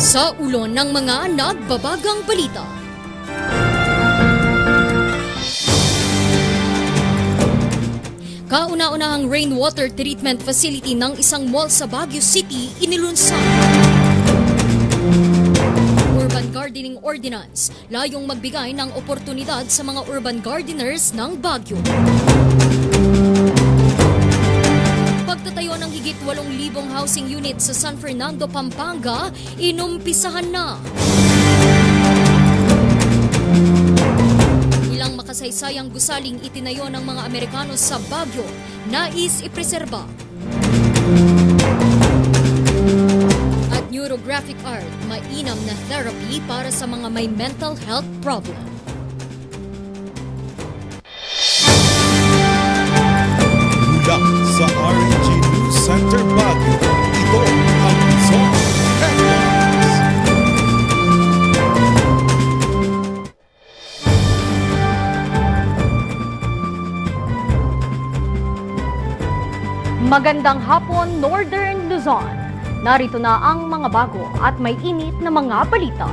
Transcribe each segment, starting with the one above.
Sa ulo ng mga nagbabagang balita. Kauna-unahang rainwater treatment facility ng isang mall sa Baguio City inilunsad. Urban Gardening Ordinance, layong magbigay ng oportunidad sa mga urban gardeners ng Baguio. Pagtatayo ng higit 8,000 housing units sa San Fernando, Pampanga, inumpisahan na. Ilang makasaysayang gusaling itinayo ng mga Amerikano sa Baguio, nais ipreserba. At neurographic art, mainam na therapy para sa mga may mental health problem. Mula sa RNG News Center Baguio, ito ang Zone Headlines. Magandang hapon, Northern Luzon. Narito na ang mga bago at may init na mga balita.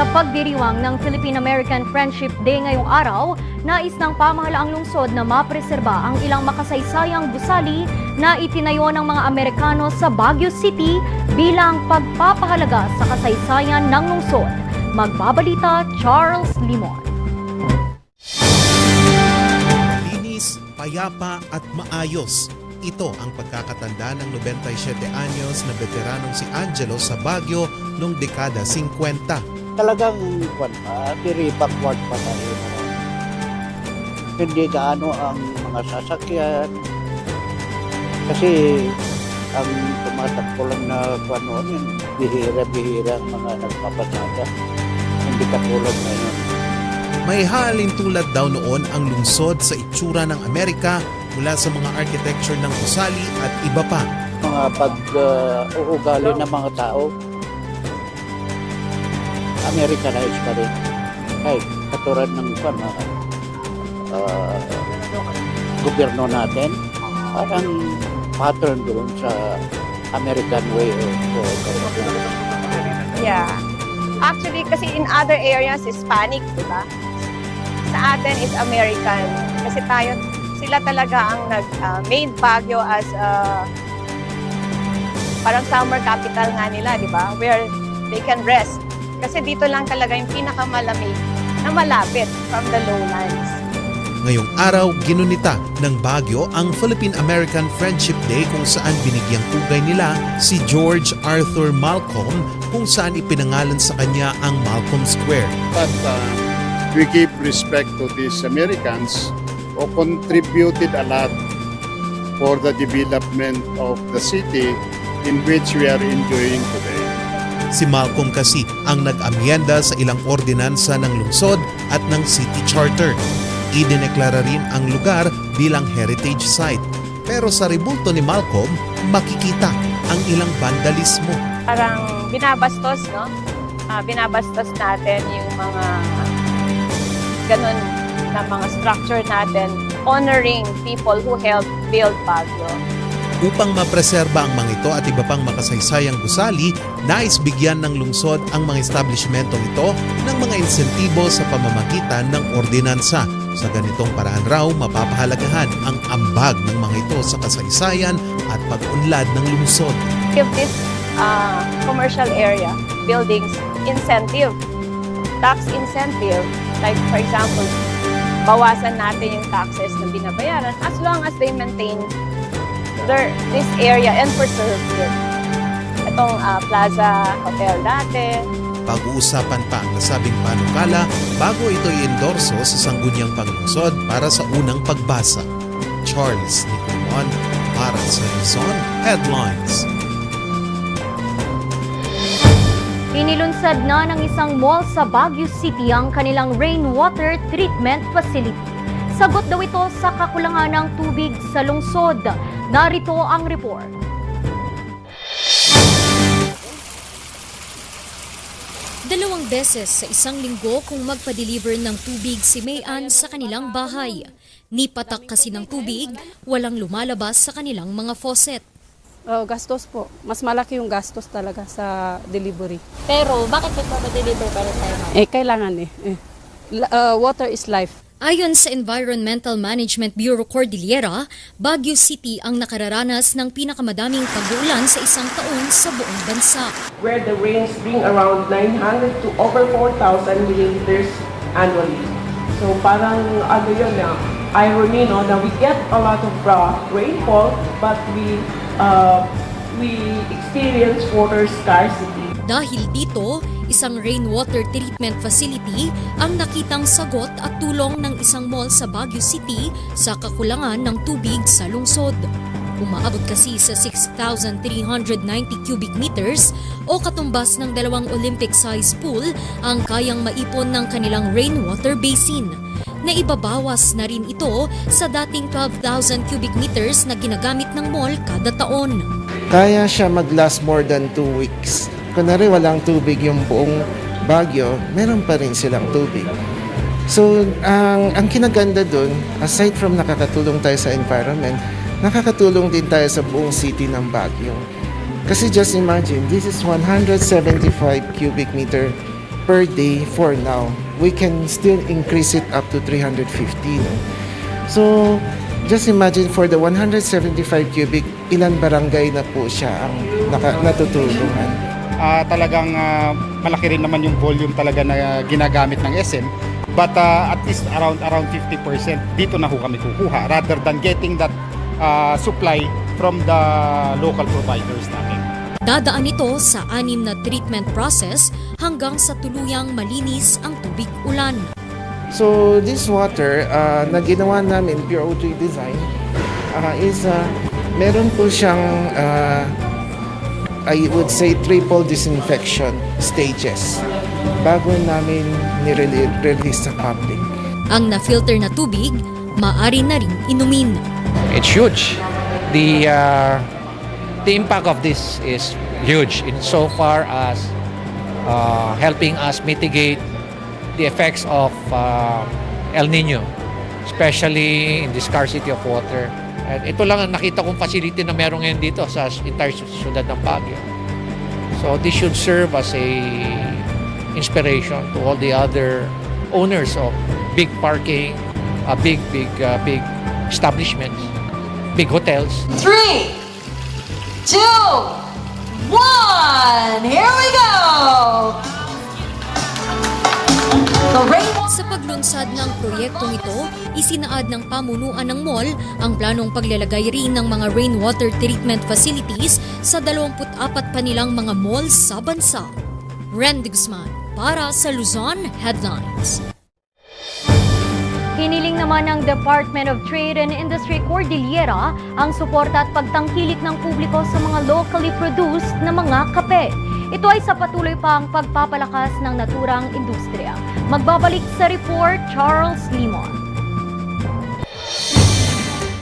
Sa pagdiriwang ng Philippine-American Friendship Day ngayong araw, nais ng pamahalaang lungsod na mapreserba ang ilang makasaysayang gusali na itinayo ng mga Amerikano sa Baguio City bilang pagpapahalaga sa kasaysayan ng lungsod. Magbabalita, Charles Limon. Linis, payapa at maayos. Ito ang pagkakatanda ng 97 anyos na veteranong si Angelo sa Baguio noong dekada 50. Talagang very backward pa tayo. Hindi gaano ang mga sasakyan. Kasi ang tumatakbo lang na yun, bihira-bihira ang mga nagpapasada. Hindi katulad ngayon. May halin tulad daw noon ang lungsod sa itsura ng Amerika mula sa mga architecture ng gusali at iba pa. Mga pag-uugali ng mga tao, Americanized pa rin. Kahit katulad ng gobyerno natin, parang pattern doon sa American way of government. Yeah. Actually, kasi in other areas, Hispanic, di ba? Sa atin is American. Kasi sila talaga ang made Baguio as parang summer capital nga nila, di ba? Where they can rest. Kasi dito lang talaga yung pinakamalamig na malapit from the lowlands. Ngayong araw, ginunita ng Baguio ang Philippine-American Friendship Day kung saan binigyang pugay nila si George Arthur Malcolm kung saan ipinangalan sa kanya ang Malcolm Square. But we give respect to these Americans who contributed a lot for the development of the city in which we are enjoying today. Si Malcolm kasi ang nag-amyenda sa ilang ordinansa ng lungsod at ng city charter. Idineklara rin ang lugar bilang heritage site. Pero sa rebulto ni Malcolm, makikita ang ilang vandalismo. Parang binabastos, no? Binabastos natin yung mga ganun na mga structure natin, honoring people who helped build Baguio. Upang mapreserba ang mga ito at iba pang makasaysayang gusali, nais bigyan ng lungsod ang mga establishmentong ito ng mga insentibo sa pamamagitan ng ordinansa. Sa ganitong paraan raw, mapapahalagahan ang ambag ng mga ito sa kasaysayan at pag-unlad ng lungsod. Give this commercial area, buildings, incentive, tax incentive, like for example, bawasan natin yung taxes na binabayaran as long as they maintain this area and preserve it. Itong Plaza Hotel dati. Pag-uusapan pa ang nasabing panukala bago ito i-endorso sa sangguniang panglungsod para sa unang pagbasa. Charles Nicolon para sa Luzon Headlines. Inilunsad na ng isang mall sa Baguio City ang kanilang rainwater treatment facility. Sagot daw ito sa kakulangan ng tubig sa lungsod. Narito ang report. 2 beses sa isang linggo kung magpa-deliver ng tubig si Mayan sa kanilang bahay. Nipatak kasi ng tubig, walang lumalabas sa kanilang mga faucet. Gastos po. Mas malaki yung gastos talaga sa delivery. Pero bakit nagpa-deliver pa rin tayo? Kailangan water is life. Ayon sa Environmental Management Bureau Cordillera, Baguio City ang nakararanas ng pinakamadaming pag-uulan sa isang taon sa buong bansa. Where the rains bring around 900 to over 4,000 milliliters annually. So parang yun na, irony no, na we get a lot of rainfall but we experience water scarcity. Dahil dito, isang rainwater treatment facility ang nakitang sagot at tulong ng isang mall sa Baguio City sa kakulangan ng tubig sa lungsod. Umaabot kasi sa 6,390 cubic meters o katumbas ng 2 Olympic-size pool ang kayang maipon ng kanilang rainwater basin. Naibabawas na rin ito sa dating 12,000 cubic meters na ginagamit ng mall kada taon. Kaya siya mag-last more than 2 weeks. Kunwari walang tubig yung buong Baguio, meron pa rin silang tubig. So, ang kinaganda dun, aside from nakakatulong tayo sa environment, nakakatulong din tayo sa buong city ng Baguio. Kasi just imagine, this is 175 cubic meter per day for now. We can still increase it up to 350. No? So, just imagine for the 175 cubic, ilan barangay na po siya ang natutulungan. Talagang malaki rin naman yung volume talaga na ginagamit ng SM. But at least around 50% dito na ho kami kukuha rather than getting that supply from the local providers natin. Dadaan ito sa 6 na treatment process hanggang sa tuluyang malinis ang tubig ulan. So this water na ginawa namin, Pure O3 design, is meron po siyang I would say triple disinfection stages bago namin nirelease sa public. Ang na-filter na tubig, maaari na rin inumin. It's huge. The impact of this is huge insofar as helping us mitigate the effects of El Nino, especially in the scarcity of water. At ito lang ang nakita kong facility na meron ngayon dito sa entire syudad ng Baguio. So this should serve as a inspiration to all the other owners of big parking, big establishments, big hotels. 3, 2, 1, here we go! The rainbow. Sa paglunsad ng proyektong ito, isinaad ng pamunuan ng mall ang planong paglalagay rin ng mga rainwater treatment facilities sa 24 pa nilang mga malls sa bansa. Ren de Guzman para sa Luzon Headlines. Hiniling naman ng Department of Trade and Industry Cordillera ang suporta at pagtangkilik ng publiko sa mga locally produced na mga kape. Ito ay sa patuloy pang pagpapalakas ng naturang industriya. Magbabalik sa report, Charles Limon.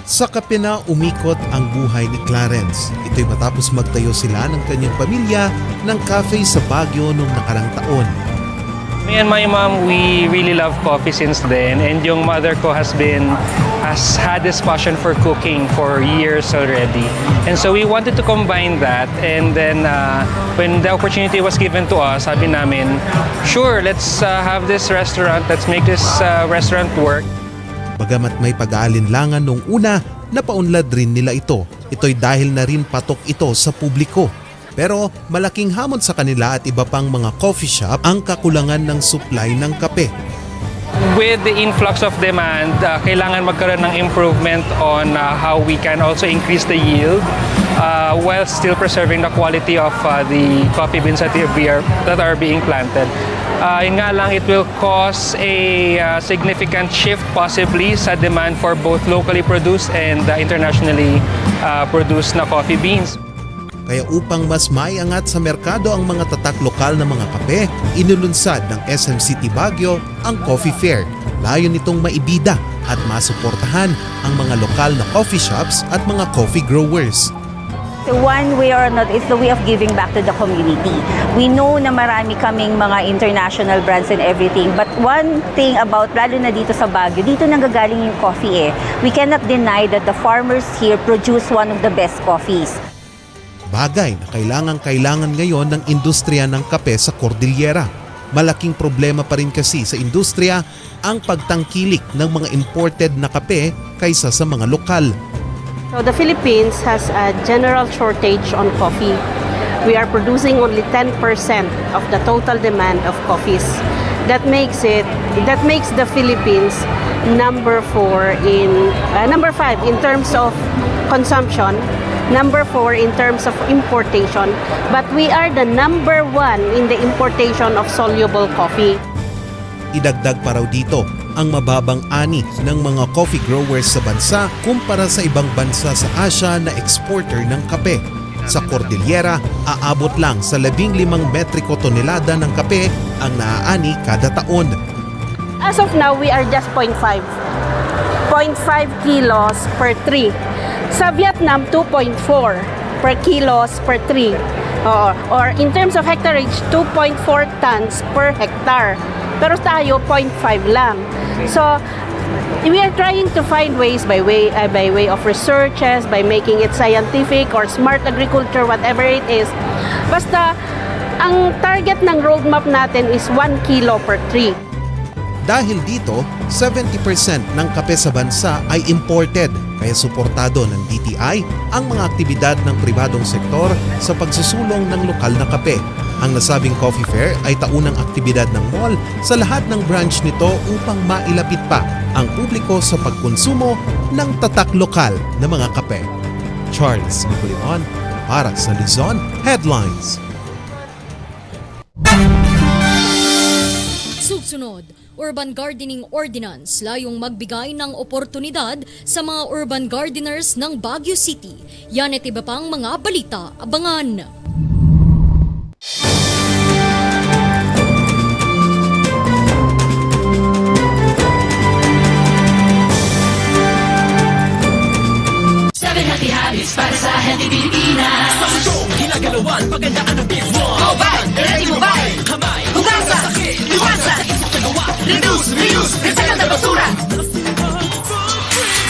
Sa kape na umikot ang buhay ni Clarence. Ito'y matapos magtayo sila ng kanyang pamilya ng cafe sa Baguio noong nakarang taon. Me and my mom, we really love coffee since then, and yung mother ko has had this passion for cooking for years already. And so we wanted to combine that, and then when the opportunity was given to us, sabi namin, sure, let's have this restaurant, let's make this restaurant work. Bagamat may pag-aalinlangan noong una, napaunlad rin nila ito. Ito'y dahil na rin patok ito sa publiko. Pero malaking hamon sa kanila at iba pang mga coffee shop ang kakulangan ng supply ng kape. With the influx of demand, kailangan magkaroon ng improvement on how we can also increase the yield while still preserving the quality of the coffee beans that are being planted. Yun nga lang, it will cause a significant shift possibly sa demand for both locally produced and internationally produced na coffee beans. Kaya upang mas maiangat sa merkado ang mga tatak lokal na mga kape, inulunsad ng SM City Baguio ang Coffee Fair. Layon nitong maibida at masuportahan ang mga lokal na coffee shops at mga coffee growers. One way or another, it's the way of giving back to the community. We know na marami kaming mga international brands and everything, but one thing about, lalo na dito sa Baguio, dito nanggagaling yung coffee eh. We cannot deny that the farmers here produce one of the best coffees. Bagay na kailangan ngayon ng industriya ng kape sa Cordillera. Malaking problema pa rin kasi sa industriya ang pagtangkilik ng mga imported na kape kaysa sa mga lokal. So the Philippines has a general shortage on coffee. We are producing only 10% of the total demand of coffees. That makes the Philippines number 5 in terms of consumption, number 4 in terms of importation, but we are the number 1 in the importation of soluble coffee. Idagdag pa raw dito ang mababang ani ng mga coffee growers sa bansa kumpara sa ibang bansa sa Asia na exporter ng kape. Sa Cordillera, aabot lang sa 15 metriko tonelada ng kape ang naaani kada taon. As of now, we are just 0.5 kilos per tree. Sa Vietnam, 2.4 per kilos per tree. Or in terms of hectarage, 2.4 tons per hectare. Pero tayo, 0.5 lang. So, we are trying to find ways by way of researches, by making it scientific or smart agriculture, whatever it is. Basta, ang target ng roadmap natin is 1 kilo per tree. Dahil dito, 70% ng kape sa bansa ay imported, kaya suportado ng DTI ang mga aktibidad ng pribadong sektor sa pagsusulong ng lokal na kape. Ang nasabing coffee fair ay taunang aktibidad ng mall sa lahat ng branch nito upang mailapit pa ang publiko sa pagkonsumo ng tatak lokal na mga kape. Charles Nicolimon para sa Luzon Headlines. Susunod, Urban Gardening Ordinance layong magbigay ng oportunidad sa mga urban gardeners ng Baguio City. Yan at iba pang mga balita, abangan! Happy habits para sa healthy Pilipinas. Sa sitong ginagalawan, pagandaan ng Big One. Mobile, ready mobile. Kamay, hugasan, iwasan, paggawa, reduce, reuse, recycle na basura.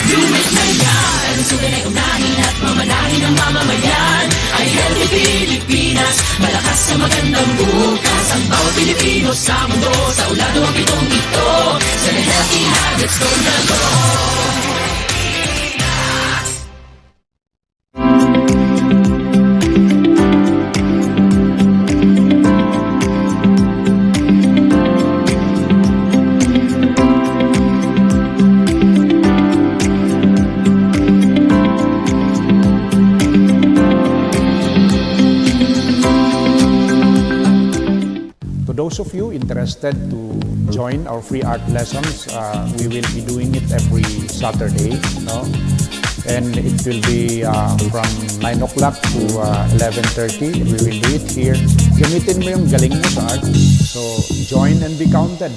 Lumit na yan, sugan ay unahin at mamanahin ng mamamayan. Ay healthy Pilipinas, malakas sa magandang bukas. Ang bawat Pilipino sa mundo, sa ulado ang pitong ito. Sa healthy habits, go na go. Those of you interested to join our free art lessons, we will be doing it every Saturday, no? And it will be from 9 o'clock to 11:30. We will do it here. Gamitin mo yung galing mo sa art. So, join and be counted.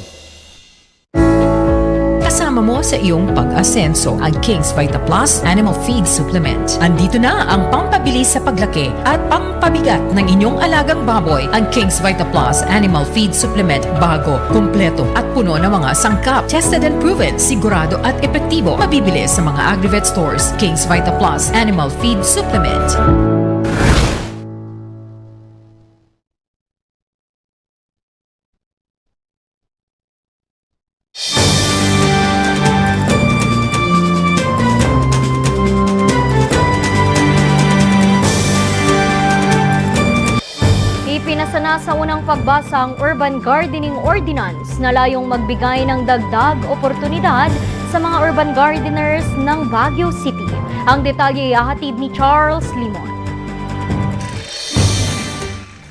Kasama mo sa iyong pag-asenso ang King's Vita Plus Animal Feed Supplement. Andito na ang pampabilis sa paglaki at pampabigat ng inyong alagang baboy. Ang King's Vita Plus Animal Feed Supplement bago, kumpleto at puno ng mga sangkap. Tested and proven, sigurado at epektibo. Mabibili sa mga Agrivet stores. King's Vita Plus Animal Feed Supplement. Ipinasana sa unang pagbasa ang Urban Gardening Ordinance na layong magbigay ng dagdag oportunidad sa mga urban gardeners ng Baguio City. Ang detalye ihahatid ni Charles Limon.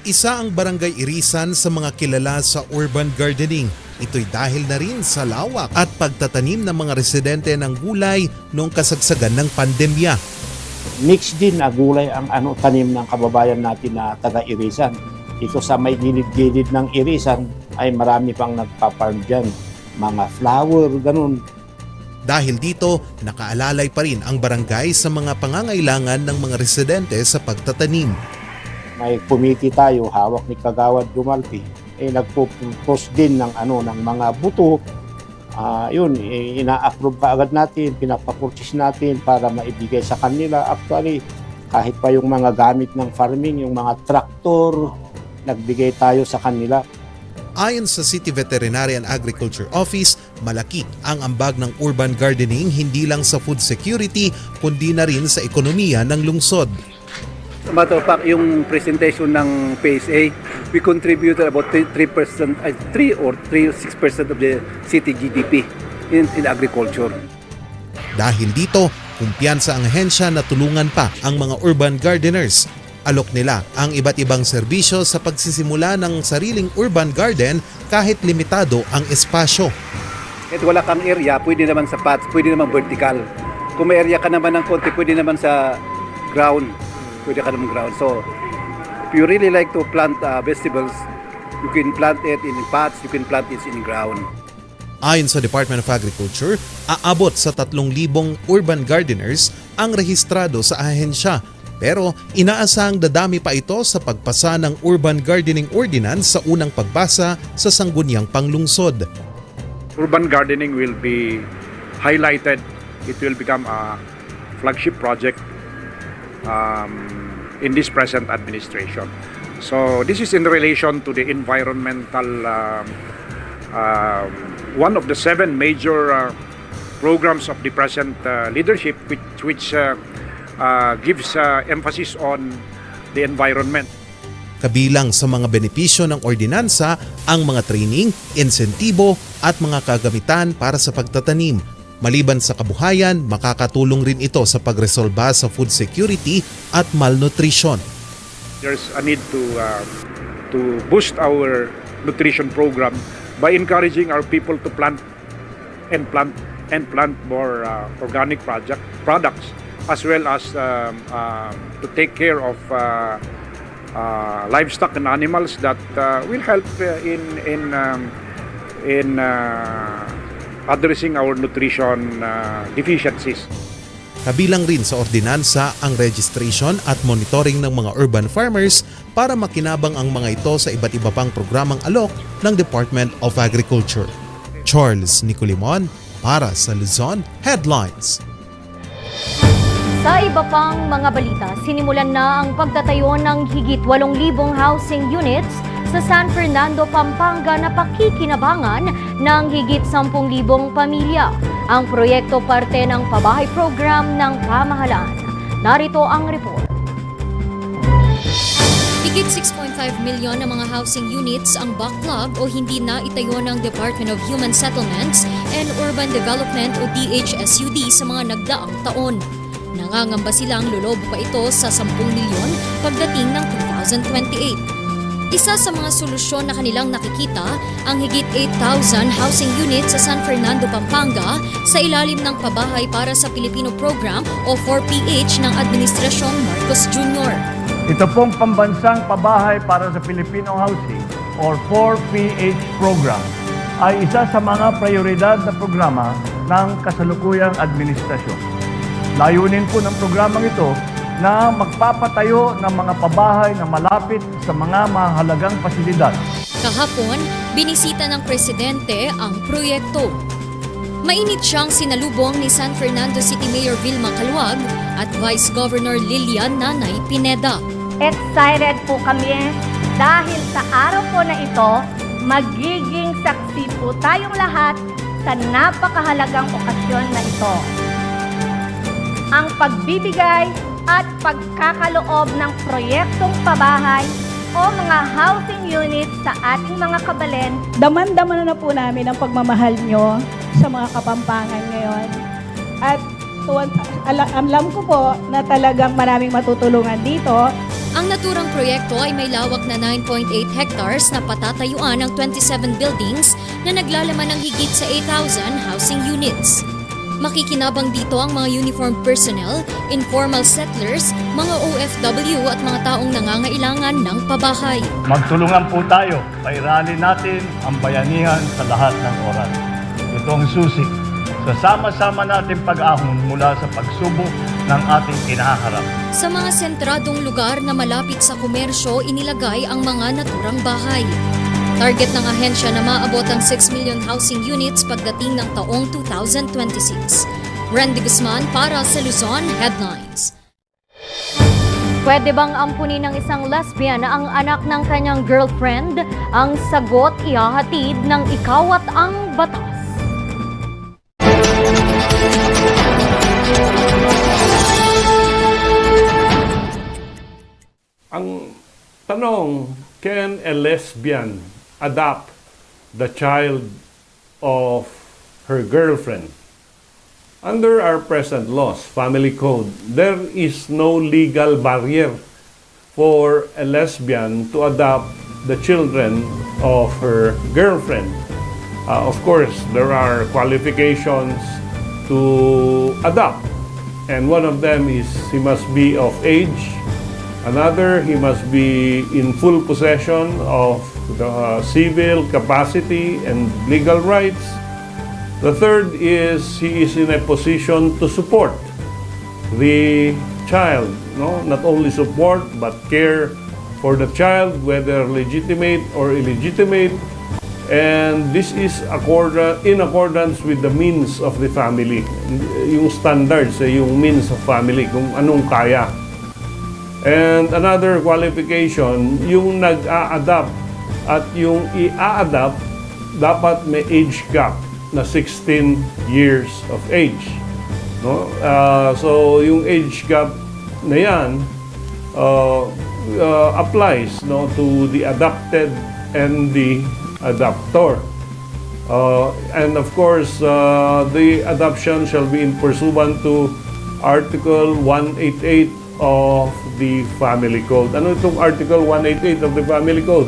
Isa ang barangay Irisan sa mga kilala sa urban gardening. Ito'y dahil na rin sa lawak at pagtatanim ng mga residente ng gulay noong kasagsagan ng pandemya. Mix din na gulay ang tanim ng kababayan natin na taga-Irisan. Ito sa may gilid-gilid ng Irisan ay marami pang nagpa-farm dyan. Mga flower, ganun. Dahil dito, nakaalalay pa rin ang barangay sa mga pangangailangan ng mga residente sa pagtatanim. May committee tayo, hawak ni Kagawad Dumalpi, nagpo-post din ng mga buto. Ina-approve ka agad natin, pinapapurchase natin para maibigay sa kanila. Actually, kahit pa yung mga gamit ng farming, yung mga traktor, nagbigay tayo sa kanila. Ayon sa City Veterinary and Agriculture Office, malaki ang ambag ng urban gardening hindi lang sa food security kundi na rin sa ekonomiya ng lungsod. Matter of fact, yung presentation ng PSA, we contributed about 3% or 6% of the city GDP in agriculture. Dahil dito, kumpiyansa ang ahensya na tulungan pa ang mga urban gardeners. Alok nila ang iba't ibang serbisyo sa pagsisimula ng sariling urban garden kahit limitado ang espasyo. Kahit wala kang area, pwede naman sa pots, pwede naman vertical. Kung may area ka naman ng konti, pwede naman sa ground. Pwede ka naman ground. So, if you really like to plant vegetables, you can plant it in pots, you can plant it in ground. Ayon sa Department of Agriculture, aabot sa 3,000 urban gardeners ang rehistrado sa ahensya. Pero inaasahang dadami pa ito sa pagpasa ng Urban Gardening Ordinance sa unang pagbasa sa sangguniang panglungsod. Urban gardening will be highlighted. It will become a flagship project in this present administration. So this is in relation to the environmental, one of the 7 major programs of the present leadership which gives emphasis on the environment. Kabilang sa mga benepisyo ng ordinansa ang mga training, insentibo at mga kagamitan para sa pagtatanim. Maliban sa kabuhayan, makakatulong rin ito sa pagresolba sa food security at malnutrition. There's a need to boost our nutrition program by encouraging our people to plant more organic products, as well as to take care of livestock and animals that will help in addressing our nutrition deficiencies. Kabilang rin sa ordinansa ang registration at monitoring ng mga urban farmers para makinabang ang mga ito sa iba't iba pang programang alok ng Department of Agriculture. Charles Nicolimon para sa Luzon Headlines. Sa iba pang mga balita, sinimulan na ang pagtatayo ng higit 8,000 housing units sa San Fernando, Pampanga na pakikinabangan ng higit 10,000 pamilya. Ang proyekto parte ng pabahay program ng pamahalaan. Narito ang report. Higit 6.5 milyon na mga housing units ang backlog o hindi na itayo ng Department of Human Settlements and Urban Development o DHSUD sa mga nagdaang taon. Nangangamba silang lolobo pa ito sa 10 milyon pagdating ng 2028. Isa sa mga solusyon na kanilang nakikita ang higit 8,000 housing units sa San Fernando, Pampanga sa ilalim ng Pabahay para sa Pilipino Program o 4PH ng Administrasyong Marcos Jr. Ito pong pambansang pabahay para sa Filipino Housing or 4PH program ay isa sa mga prioridad na programa ng kasalukuyang administrasyon. Layunin po ng programang ito na magpapatayo ng mga pabahay na malapit sa mga mahalagang pasilidad. Kahapon, binisita ng Presidente ang proyekto. Mainit siyang sinalubong ni San Fernando City Mayor Vilma Caluag at Vice Governor Lilian Nanay Pineda. Excited po kami dahil sa araw po na ito, magiging saksi po tayong lahat sa napakahalagang okasyon na ito. Ang pagbibigay at pagkakaloob ng proyektong pabahay o mga housing units sa ating mga kabalen. Daman-daman na po namin ang pagmamahal nyo sa mga Kapampangan ngayon. At alam ko po na talagang maraming matutulungan dito. Ang naturang proyekto ay may lawak na 9.8 hectares na patatayuan ng 27 buildings na naglalaman ng higit sa 8,000 housing units. Makikinabang dito ang mga uniformed personnel, informal settlers, mga OFW at mga taong nangangailangan ng pabahay. Magtulungan po tayo, pairalin natin ang bayanihan sa lahat ng oras. Ito ang susi sa sama-sama nating pag-ahon mula sa pagsubok ng ating kinaharap. Sa mga sentradong lugar na malapit sa komersyo, inilagay ang mga naturang bahay. Target ng ahensya na maabot ang 6 million housing units pagdating ng taong 2026. Randy Guzman para sa Luzon Headlines. Pwede bang ampunin ng isang lesbian na ang anak ng kanyang girlfriend? Ang sagot ihahatid ng Ikaw at ang Batas. Ang tanong, can a lesbian adopt the child of her girlfriend? Under our present laws, family code, there is no legal barrier for a lesbian to adopt the children of her girlfriend. Of course, there are qualifications to adopt, and one of them is he must be of age. Another, he must be in full possession of the civil capacity and legal rights. The third is he is in a position to support the child, no? Not only support but care for the child, whether legitimate or illegitimate. And this is in accordance with the means of the family. Yung standards, yung means of family, kung anong kaya. And another qualification, yung nag-a-adapt at yung i-a-adapt, dapat may age gap na 16 years of age. No? So yung age gap na yan applies, no, to the adopted and the adopter. And of course, the adoption shall be in pursuant to Article 188 of the Family Code. Ano itong Article 188 of the Family Code?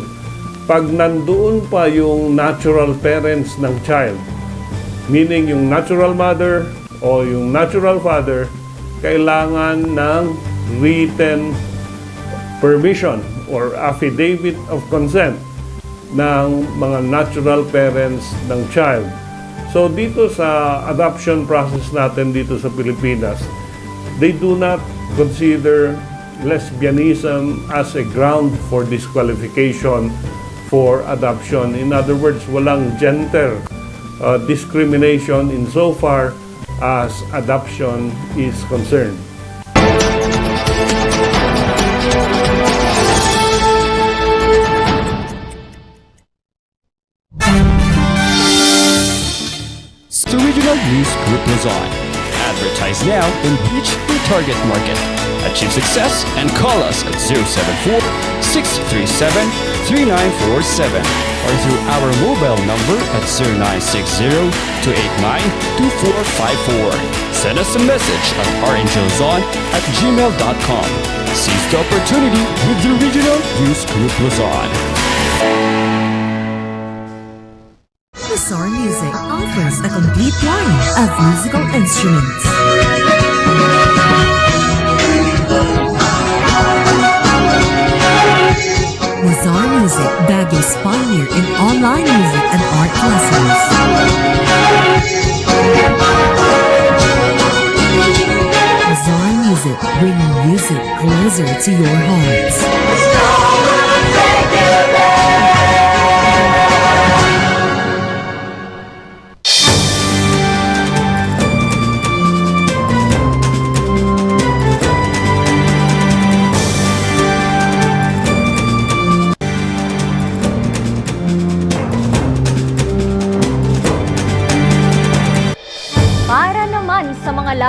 Pag nandoon pa yung natural parents ng child, meaning yung natural mother o yung natural father, kailangan ng written permission or affidavit of consent ng mga natural parents ng child. So dito sa adoption process natin dito sa Pilipinas, they do not consider lesbianism as a ground for disqualification for adoption. In other words, walang gender discrimination insofar as adoption is concerned. Regional News Group Luzon. Advertise now and reach your target market. Achieve success and call us at 074-637-3947 or through our mobile number at 0960-289-2454. Send us a message at rngluzon@gmail.com. Seize the opportunity with the Regional News Group Luzon. Bizarre Music offers a complete line of musical instruments. Bizarre Music, Baguio's pioneer in online music and art lessons. Bizarre Music, bringing music closer to your hearts.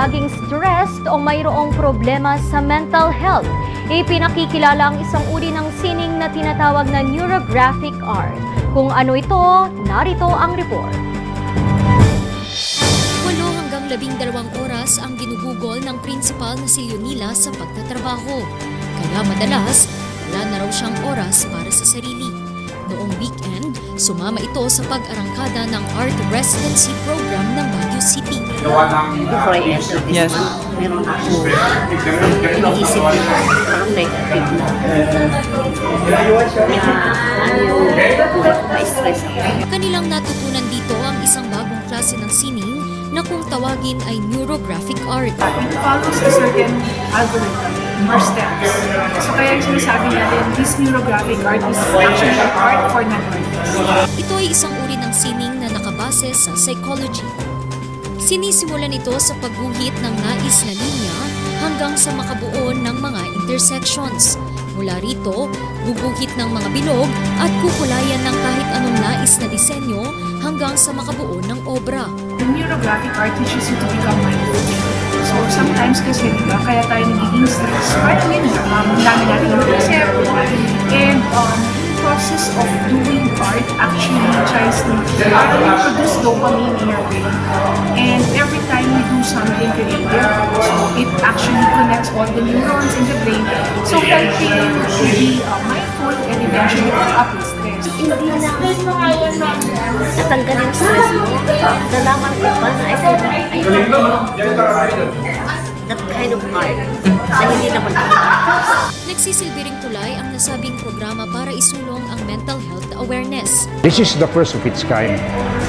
laging stressed o mayroong problema sa mental health. Ipinakikilala ang isang uri ng sining na tinatawag na neurographic art. Kung ano ito, narito ang report. 8 hanggang 12 oras ang ginugugol ng principal na si Leonila sa pagtatrabaho. Kaya madalas, wala na raw siyang oras para sa sarili. Noong weekend, sumama ito sa pag-arangkada ng art residency program ng Baguio City. Before I enter this, meron ako iniisip na parang negative na ano yung ma-stress ako. Kanilang natutunan dito ang isang bagong klase ng sining na kung tawagin ay neurographic art. It follows a certain algorithm or steps. So kaya yung sinasabi natin, this neurographic art is actually art for non-artists. Ito ay isang uri ng sining na nakabase sa psychology. Sinisimulan ito sa pagguhit ng nais na linya hanggang sa makabuo ng mga intersections. Mula rito, guguhit ng mga bilog at kukulayan ng kahit anong nais na disenyo hanggang sa makabuo ng obra. The neurographic art teaches you to become mindful. So sometimes kasi diba, kaya tayo nagiging stress. Parang yun nga, ang dami natin ng isip. And process of doing art actually tries to produce dopamine in your brain. And every time we do something creative, so it actually connects all the neurons in the brain. So helping to be mindful and eventually up with stress. Hindi na natanggal yung stress mo. Nalaman ko ba na I can that kind of art na hindi naman Nagsisilbi ring tulay ang nasabing programa para isulong ang mental health awareness. This is the first of its kind.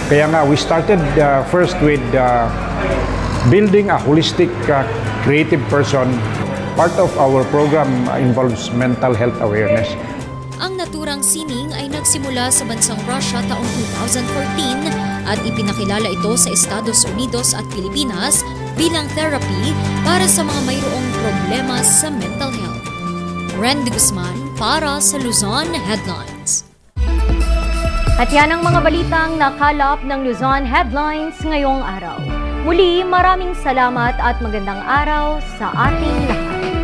Kaya nga, we started first with building a holistic creative person. Part of our program involves mental health awareness. Ang naturang sining ay nagsimula sa bansang Russia taong 2014 at ipinakilala ito sa Estados Unidos at Pilipinas bilang therapy para sa mga mayroong problema sa mental health. Randy Guzman para sa Luzon Headlines. At yan ang mga balitang nakalap ng Luzon Headlines ngayong araw. Muli, maraming salamat at magandang araw sa ating lahat.